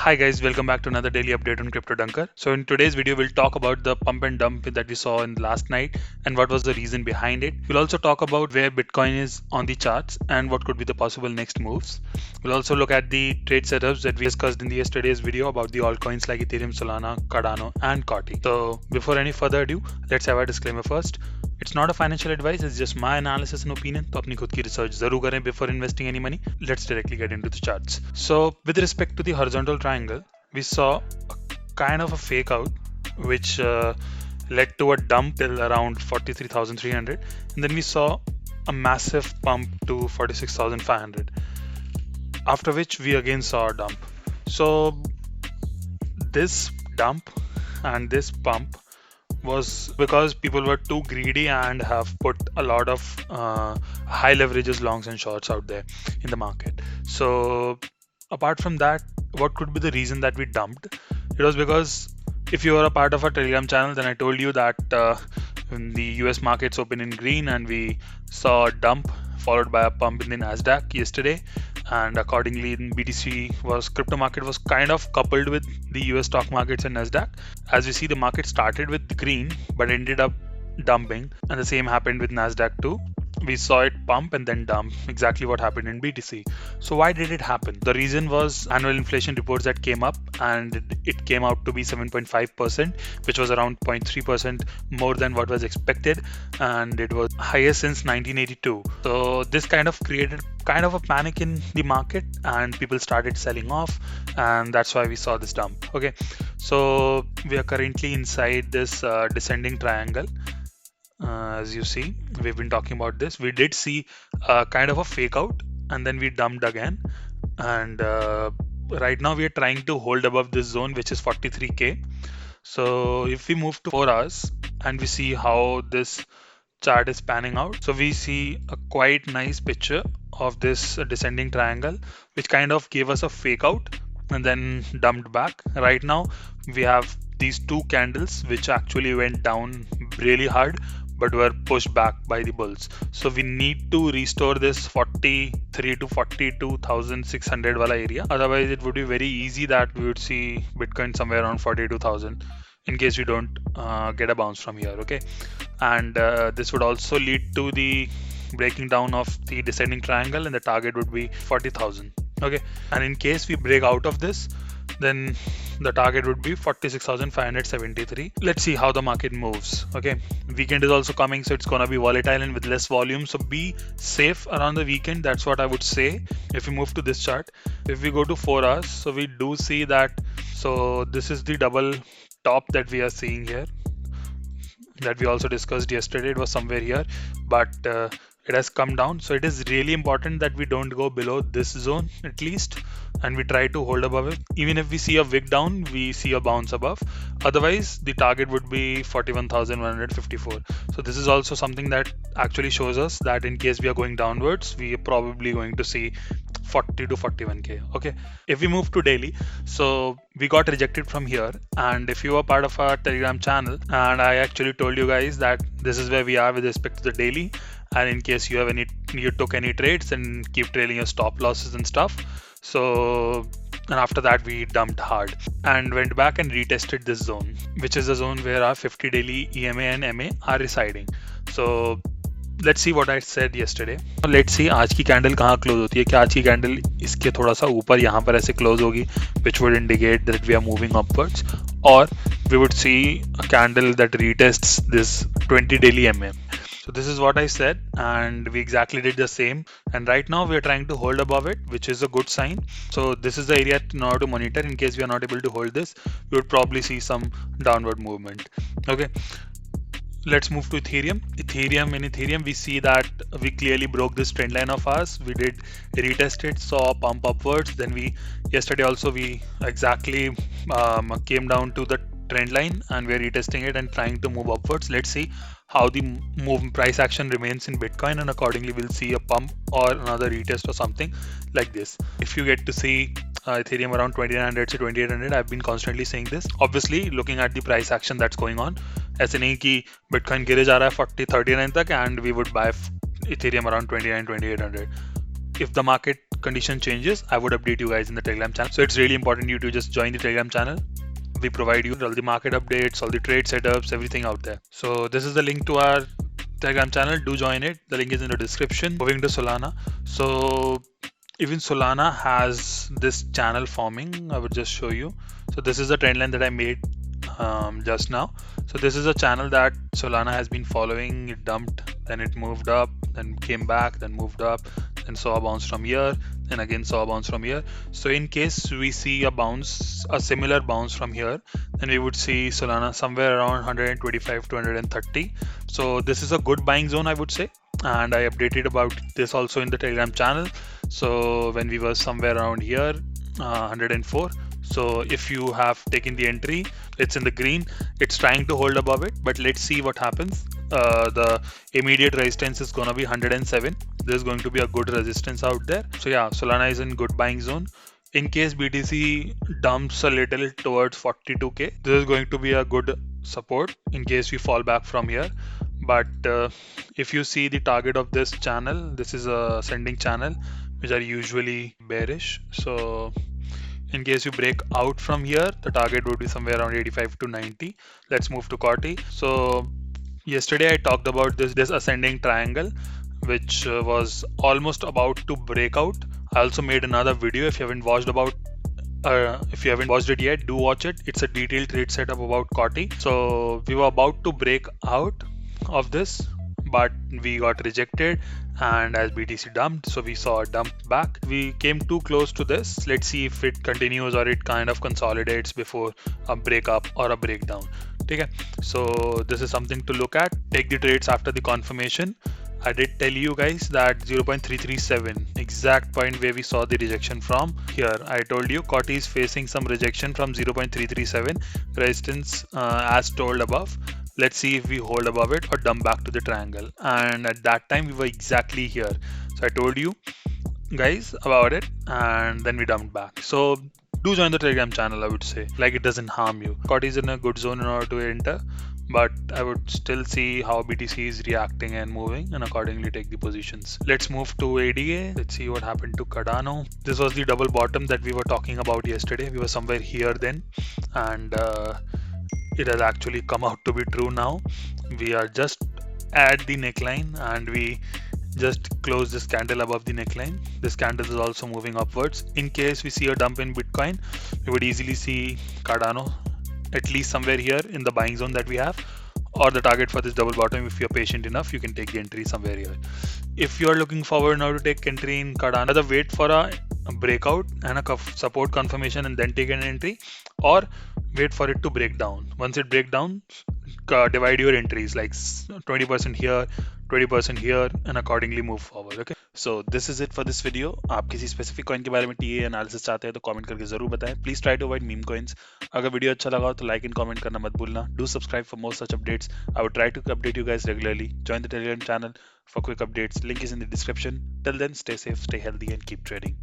Hi guys, welcome back to another daily update on Crypto Dunker. So in today's video, we'll talk about the pump and dump that we saw in last night and what was the reason behind it. We'll also talk about where Bitcoin is on the charts and what could be the possible next moves. We'll also look at the trade setups that we discussed in the yesterday's video about the altcoins like Ethereum, Solana, Cardano, and COTI. So before any further ado, let's have a disclaimer first. It's not a financial advice, it's just my analysis and opinion. तो अपनी खुद की research जरूर करें before investing any money. Let's directly get into the charts. So with respect to the horizontal triangle, we saw a kind of a fake out which led to a dump till around 43,300, and then we saw a massive pump to 46,500, after which we again saw a dump. So this dump and this pump was because people were too greedy and have put a lot of high leverages longs and shorts out there in the market. So apart from that, what could be the reason that we dumped? It was because if you were a part of our Telegram channel, then I told you that when the US markets open in green and we saw a dump followed by a pump in the Nasdaq yesterday, and accordingly crypto market was kind of coupled with the US stock markets and Nasdaq. As we see, the market started with green but ended up dumping, and the same happened with Nasdaq too. We saw it pump and then dump, exactly what happened in BTC. So why did it happen? The reason was annual inflation reports that came up, and it came out to be 7.5%, which was around 0.3% more than what was expected, and it was highest since 1982. So this kind of created kind of a panic in the market, and people started selling off, and that's why we saw this dump. Okay, so we are currently inside this descending triangle. As you see, we've been talking about this. We did see kind of a fake out, and then we dumped again, and right now we are trying to hold above this zone, which is 43k. So if we move to 4 hours and we see how this chart is panning out, so we see a quite nice picture of this descending triangle, which kind of gave us a fake out and then dumped back. Right now we have these two candles which actually went down really hard but were pushed back by the bulls. So we need to restore this 43 to 42,600 wala area. Otherwise it would be very easy that we would see Bitcoin somewhere around 42,000 in case we don't get a bounce from here. Okay, and this would also lead to the breaking down of the descending triangle, and the target would be 40,000. Okay, and in case we break out of this, then the target would be 46,573. Let's see how the market moves. Okay, weekend is also coming, so it's gonna be volatile and with less volume, so be safe around the weekend. That's what I would say. If we move to this chart, if we go to 4 hours, so we do see that, so this is the double top that we are seeing here, that we also discussed yesterday. It was somewhere here, but it has come down. So it is really important that we don't go below this zone at least, and we try to hold above it. Even if we see a wick down, we see a bounce above. Otherwise the target would be 41,154. So this is also something that actually shows us that in case we are going downwards, we are probably going to see 40 to 41k. Okay, if we move to daily, so we got rejected from here, and if you are part of our Telegram channel, and I actually told you guys that this is where we are with respect to the daily, and in case you took any trades, and keep trailing your stop losses and stuff. So, and after that we dumped hard and went back and retested this zone, which is the zone where our 50 daily EMA and MA are residing. So let's see what I said yesterday. Let's see आज की candle कहाँ close होती है. क्या आज की candle इसके थोड़ा सा ऊपर यहाँ पर ऐसे क्लोज होगी, which would indicate that we are moving upwards, or we would see a candle that retests this 20 daily MA. So this is what I said, and we exactly did the same, and right now we are trying to hold above it, which is a good sign. So this is the area in order to monitor. In case we are not able to hold this, we would probably see some downward movement. Okay, let's move to Ethereum. In Ethereum, we see that we clearly broke this trend line of ours. We did retest it, saw a pump upwards. Then yesterday also we exactly came down to the trend line, and we're retesting it and trying to move upwards. Let's see how the price action remains in Bitcoin, and accordingly we'll see a pump or another retest or something like this. If you get to see Ethereum around 2900 to 2800, I've been constantly saying this. Obviously looking at the price action that's going on, ऐसे नहीं कि Bitcoin गिरे जा रहा है 40-39 तक and we would buy Ethereum around 29-2800. If the market condition changes, I would update you guys in the Telegram channel. So it's really important you to just join the Telegram channel. We provide you all the market updates, all the trade setups, everything out there. So this is the link to our Telegram channel. Do join it. The link is in the description. Moving to Solana. So even Solana has this channel forming. I would just show you. So this is the trend line that I made just now. So this is a channel that Solana has been following. It dumped, then it moved up, then came back, then moved up, then saw a bounce from here, and again saw a bounce from here. So in case we see a bounce, a similar bounce from here, then we would see Solana somewhere around 125 to 130. So this is a good buying zone, I would say. And I updated about this also in the Telegram channel. So when we were somewhere around here, 104. So if you have taken the entry, it's in the green. It's trying to hold above it, but let's see what happens. The immediate resistance is gonna be 107. There's going to be a good resistance out there. So yeah, Solana is in good buying zone. In case BTC dumps a little towards 42k, this is going to be a good support in case we fall back from here. But if you see the target of this channel, this is a ascending channel, which are usually bearish. So in case you break out from here, the target would be somewhere around 85 to 90. Let's move to COTI. So yesterday I talked about this ascending triangle, which was almost about to break out. I also made another video. If you haven't watched it yet, do watch it. It's a detailed trade setup about COTI. So we were about to break out of this, but we got rejected, and as BTC dumped, so we saw a dump back. We came too close to this. Let's see if it continues or it kind of consolidates before a breakup or a breakdown. Okay, so this is something to look at. Take the trades after the confirmation. I did tell you guys that 0.337 exact point where we saw the rejection from. Here I told you COTI is facing some rejection from 0.337 resistance as told above. Let's see if we hold above it or dump back to the triangle. And at that time we were exactly here. So I told you guys about it, and then we dumped back. So do join the Telegram channel, I would say. Like, it doesn't harm you. COTI is in a good zone in order to enter, but I would still see how BTC is reacting and moving, and accordingly take the positions. Let's move to ADA. Let's see what happened to Cardano. This was the double bottom that we were talking about yesterday. We were somewhere here then, and it has actually come out to be true now. We are just at the neckline, and we just close this candle above the neckline. This candle is also moving upwards. In case we see a dump in Bitcoin, we would easily see Cardano at least somewhere here in the buying zone that we have, or the target for this double bottom. If you're patient enough, you can take the entry somewhere here. If you're looking forward now to take entry in Cardano, either wait for a breakout and a support confirmation and then take an entry, or wait for it to break down. Once it breaks down, divide your entries like 20% here, 20% here, and accordingly move forward. Okay, so this is it for this video. आप किसी specific coin के बारे में TA analysis चाहते हैं तो comment करके जरूर बताएं. Please try to avoid meme coins. अगर वीडियो अच्छा लगा हो तो like and comment करना मत भूलना. Do subscribe for more such updates. I would try to update you guys regularly. Join the Telegram channel for quick updates. Link is in the description. Till then, stay safe, stay healthy, and keep trading.